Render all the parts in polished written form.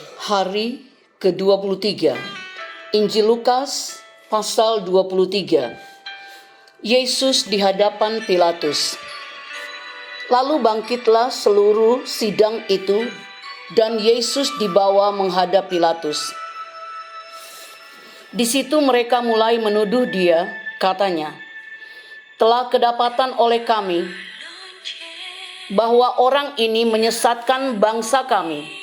Hari ke-23, Injil Lukas pasal 23. Yesus di hadapan Pilatus. Lalu bangkitlah seluruh sidang itu dan Yesus dibawa menghadap Pilatus. Di situ mereka mulai menuduh dia, katanya, "Telah kedapatan oleh kami bahwa orang ini menyesatkan bangsa kami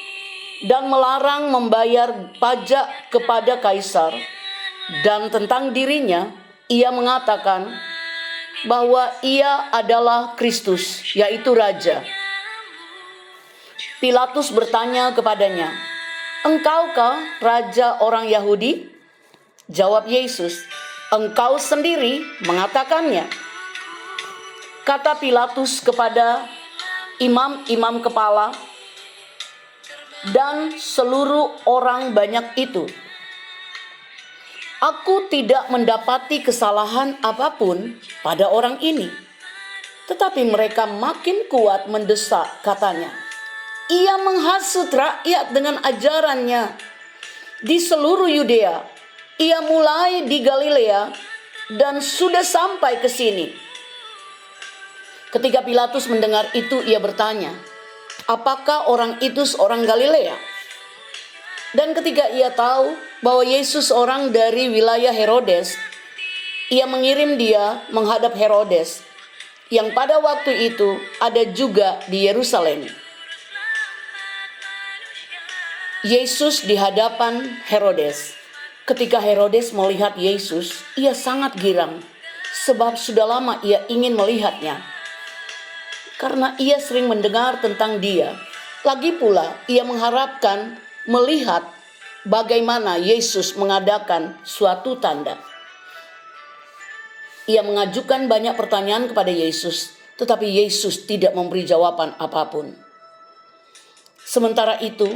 dan melarang membayar pajak kepada Kaisar, dan tentang dirinya ia mengatakan bahwa ia adalah Kristus, yaitu Raja." Pilatus bertanya kepadanya, "Engkaukah Raja orang Yahudi?" Jawab Yesus, "Engkau sendiri mengatakannya." Kata Pilatus kepada imam-imam kepala dan seluruh orang banyak itu, "Aku tidak mendapati kesalahan apapun pada orang ini." Tetapi mereka makin kuat mendesak, katanya, "Ia menghasut rakyat dengan ajarannya di seluruh Yudea. Ia mulai di Galilea dan sudah sampai ke sini." Ketika Pilatus mendengar itu, ia bertanya, "Apakah orang itu seorang Galilea?" Dan ketika ia tahu bahwa Yesus orang dari wilayah Herodes, ia mengirim dia menghadap Herodes, yang pada waktu itu ada juga di Yerusalem. Yesus di hadapan Herodes. Ketika Herodes melihat Yesus, ia sangat girang, sebab sudah lama ia ingin melihatnya, karena ia sering mendengar tentang dia. Lagi pula ia mengharapkan melihat bagaimana Yesus mengadakan suatu tanda. Ia mengajukan banyak pertanyaan kepada Yesus, tetapi Yesus tidak memberi jawaban apapun. Sementara itu,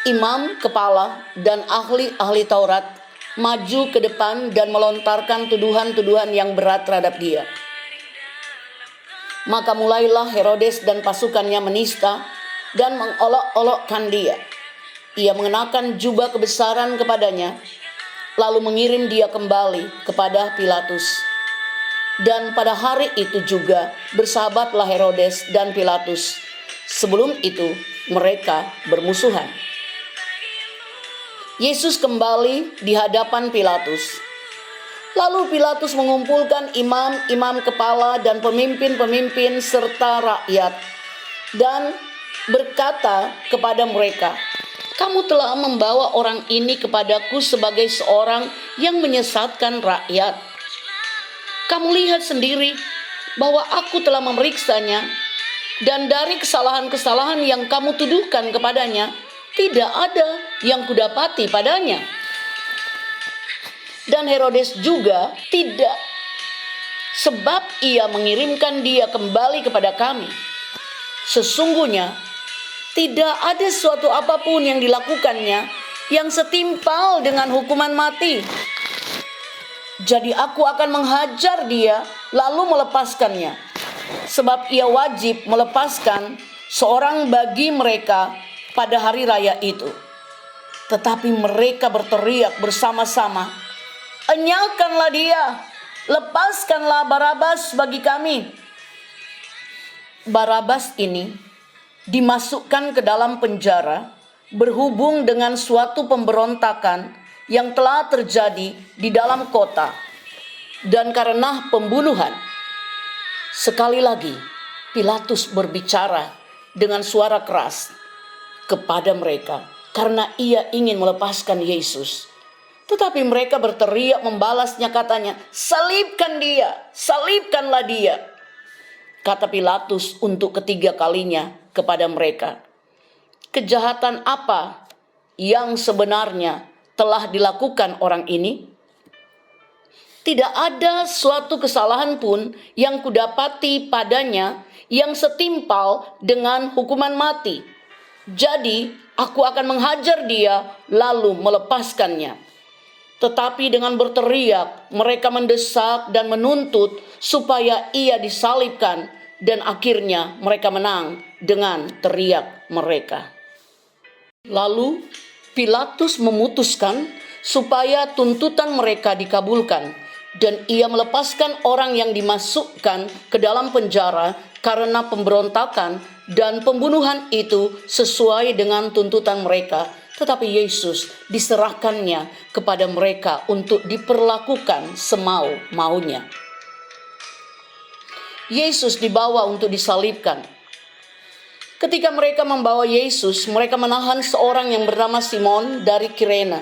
imam kepala dan ahli-ahli Taurat maju ke depan dan melontarkan tuduhan-tuduhan yang berat terhadap dia. Maka mulailah Herodes dan pasukannya menista dan mengolok-olokkan dia. Ia mengenakan jubah kebesaran kepadanya, lalu mengirim dia kembali kepada Pilatus. Dan pada hari itu juga bersahabatlah Herodes dan Pilatus. Sebelum itu mereka bermusuhan. Yesus kembali di hadapan Pilatus. Lalu Pilatus mengumpulkan imam-imam kepala dan pemimpin-pemimpin serta rakyat dan berkata kepada mereka, "Kamu telah membawa orang ini kepadaku sebagai seorang yang menyesatkan rakyat. Kamu lihat sendiri bahwa aku telah memeriksanya, dan dari kesalahan-kesalahan yang kamu tuduhkan kepadanya, tidak ada yang kudapati padanya. Dan Herodes juga tidak, sebab ia mengirimkan dia kembali kepada kami. Sesungguhnya tidak ada suatu apapun yang dilakukannya yang setimpal dengan hukuman mati. Jadi aku akan menghajar dia lalu melepaskannya, sebab ia wajib melepaskan seorang bagi mereka pada hari raya itu." Tetapi mereka berteriak bersama-sama, "Enyahkanlah dia, lepaskanlah Barabas bagi kami." Barabas ini dimasukkan ke dalam penjara berhubung dengan suatu pemberontakan yang telah terjadi di dalam kota dan karena pembunuhan. Sekali lagi Pilatus berbicara dengan suara keras kepada mereka karena ia ingin melepaskan Yesus. Tetapi mereka berteriak membalasnya, katanya, "Salibkan dia, salibkanlah dia." Kata Pilatus untuk ketiga kalinya kepada mereka, "Kejahatan apa yang sebenarnya telah dilakukan orang ini? Tidak ada suatu kesalahan pun yang kudapati padanya yang setimpal dengan hukuman mati. Jadi aku akan menghajar dia lalu melepaskannya." Tetapi dengan berteriak mereka mendesak dan menuntut supaya ia disalibkan, dan akhirnya mereka menang dengan teriak mereka. Lalu Pilatus memutuskan supaya tuntutan mereka dikabulkan, dan ia melepaskan orang yang dimasukkan ke dalam penjara karena pemberontakan dan pembunuhan itu sesuai dengan tuntutan mereka. Tetapi Yesus diserahkannya kepada mereka untuk diperlakukan semau-maunya. Yesus dibawa untuk disalibkan. Ketika mereka membawa Yesus, mereka menahan seorang yang bernama Simon dari Kirene,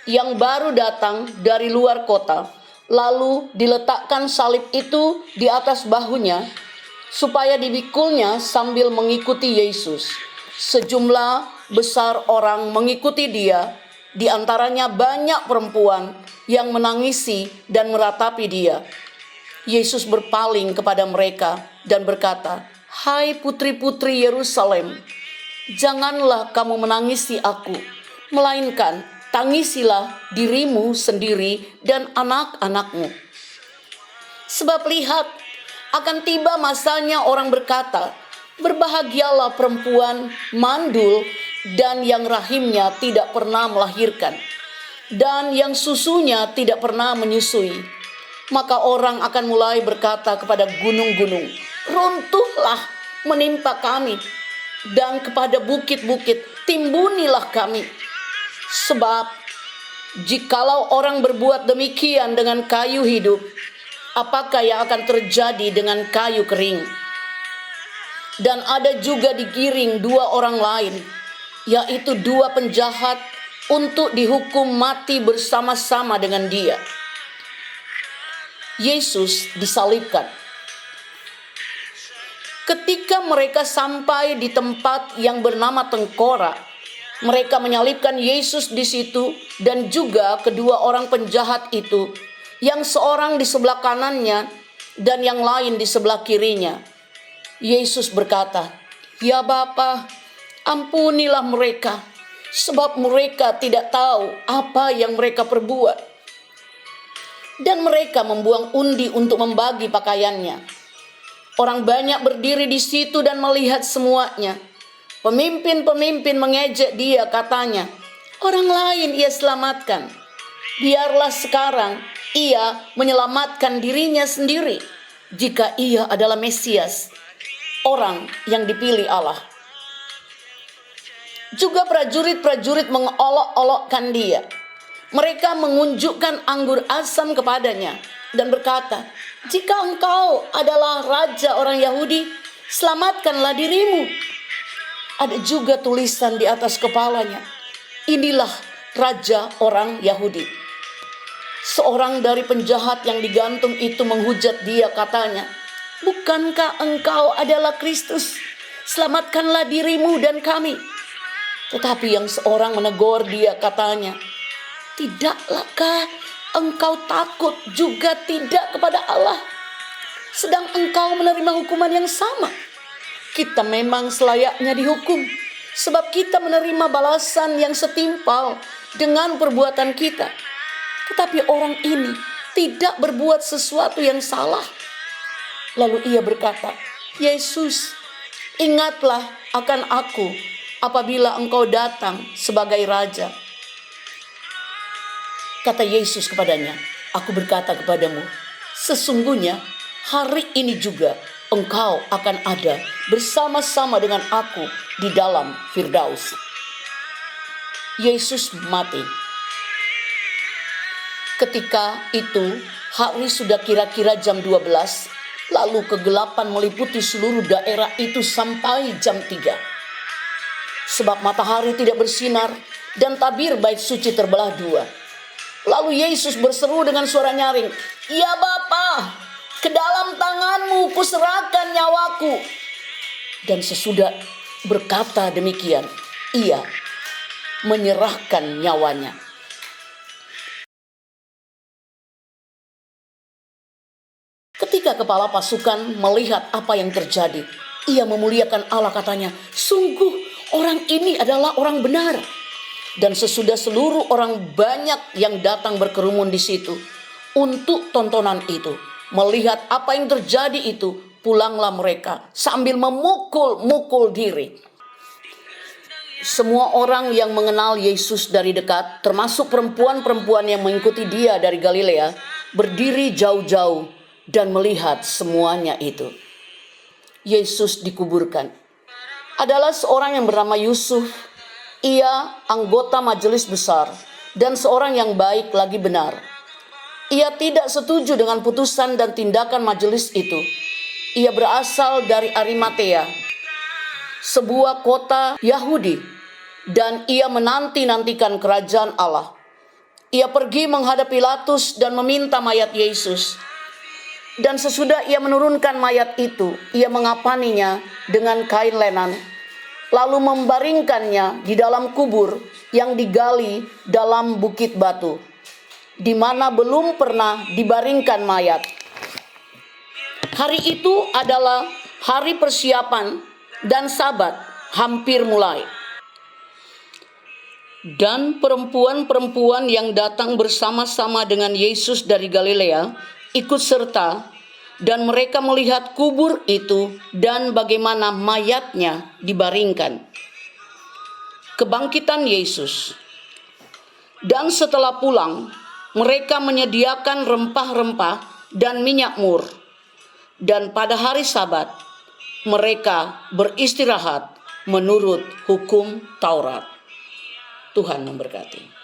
yang baru datang dari luar kota. Lalu diletakkan salib itu di atas bahunya, supaya dipikulnya sambil mengikuti Yesus. Sejumlah besar orang mengikuti dia, di antaranya banyak perempuan yang menangisi dan meratapi dia. Yesus berpaling kepada mereka dan berkata, "Hai putri-putri Yerusalem, janganlah kamu menangisi aku, melainkan tangisilah dirimu sendiri dan anak-anakmu. Sebab lihat, akan tiba masanya orang berkata, berbahagialah perempuan mandul dan yang rahimnya tidak pernah melahirkan, dan yang susunya tidak pernah menyusui. Maka orang akan mulai berkata kepada gunung-gunung, runtuhlah menimpa kami, dan kepada bukit-bukit timbunilah kami. Sebab jikalau orang berbuat demikian dengan kayu hidup, apakah yang akan terjadi dengan kayu kering? Dan ada juga digiring dua orang lain, yaitu dua penjahat, untuk dihukum mati bersama-sama dengan dia." Yesus disalibkan. Ketika mereka sampai di tempat yang bernama Tengkorak, mereka menyalibkan Yesus di situ dan juga kedua orang penjahat itu, yang seorang di sebelah kanannya dan yang lain di sebelah kirinya. Yesus berkata, "Ya Bapa, ampunilah mereka, sebab mereka tidak tahu apa yang mereka perbuat." Dan mereka membuang undi untuk membagi pakaiannya. Orang banyak berdiri di situ dan melihat semuanya. Pemimpin-pemimpin mengejek dia, katanya, "Orang lain ia selamatkan. Biarlah sekarang ia menyelamatkan dirinya sendiri, jika ia adalah Mesias, orang yang dipilih Allah." Juga prajurit-prajurit mengolok-olokkan dia. Mereka mengunjukkan anggur asam kepadanya dan berkata, "Jika engkau adalah raja orang Yahudi, selamatkanlah dirimu." Ada juga tulisan di atas kepalanya, "Inilah raja orang Yahudi." Seorang dari penjahat yang digantung itu menghujat dia, katanya, "Bukankah engkau adalah Kristus? Selamatkanlah dirimu dan kami." Tetapi yang seorang menegur dia, katanya, "Tidaklahkah engkau takut juga tidak kepada Allah, sedang engkau menerima hukuman yang sama? Kita memang selayaknya dihukum, sebab kita menerima balasan yang setimpal dengan perbuatan kita. Tetapi orang ini tidak berbuat sesuatu yang salah." Lalu ia berkata, "Yesus, ingatlah akan aku apabila engkau datang sebagai raja." Kata Yesus kepadanya, "Aku berkata kepadamu, sesungguhnya hari ini juga engkau akan ada bersama-sama dengan aku di dalam Firdaus." Yesus mati. Ketika itu hari sudah kira-kira jam 12, lalu kegelapan meliputi seluruh daerah itu sampai jam 3. Sebab matahari tidak bersinar dan tabir bait suci terbelah dua. Lalu Yesus berseru dengan suara nyaring, "Ya Bapa, ke dalam tanganmu kuserahkan nyawaku." Dan sesudah berkata demikian, ia menyerahkan nyawanya. Ketika kepala pasukan melihat apa yang terjadi, ia memuliakan Allah, katanya, "Sungguh orang ini adalah orang benar." Dan sesudah seluruh orang banyak yang datang berkerumun di situ untuk tontonan itu, melihat apa yang terjadi itu, pulanglah mereka sambil memukul-mukul diri. semua orang yang mengenal Yesus dari dekat, termasuk perempuan-perempuan yang mengikuti dia dari Galilea, berdiri jauh-jauh dan melihat semuanya itu. Yesus dikuburkan. Adalah seorang yang bernama Yusuf. Ia anggota majelis besar dan seorang yang baik lagi benar. Ia tidak setuju dengan putusan dan tindakan majelis itu. Ia berasal dari Arimatea, sebuah kota Yahudi, dan ia menanti-nantikan kerajaan Allah. Ia pergi menghadap Pilatus dan meminta mayat Yesus. Dan sesudah ia menurunkan mayat itu, ia mengapaninya dengan kain lenan, lalu membaringkannya di dalam kubur yang digali dalam bukit batu, di mana belum pernah dibaringkan mayat. Hari itu adalah hari persiapan dan Sabat hampir mulai. Dan perempuan-perempuan yang datang bersama-sama dengan Yesus dari Galilea ikut serta, dan mereka melihat kubur itu dan bagaimana mayatnya dibaringkan. Kebangkitan Yesus. Dan setelah pulang, mereka menyediakan rempah-rempah dan minyak mur. Dan pada hari Sabat, mereka beristirahat menurut hukum Taurat. Tuhan memberkati.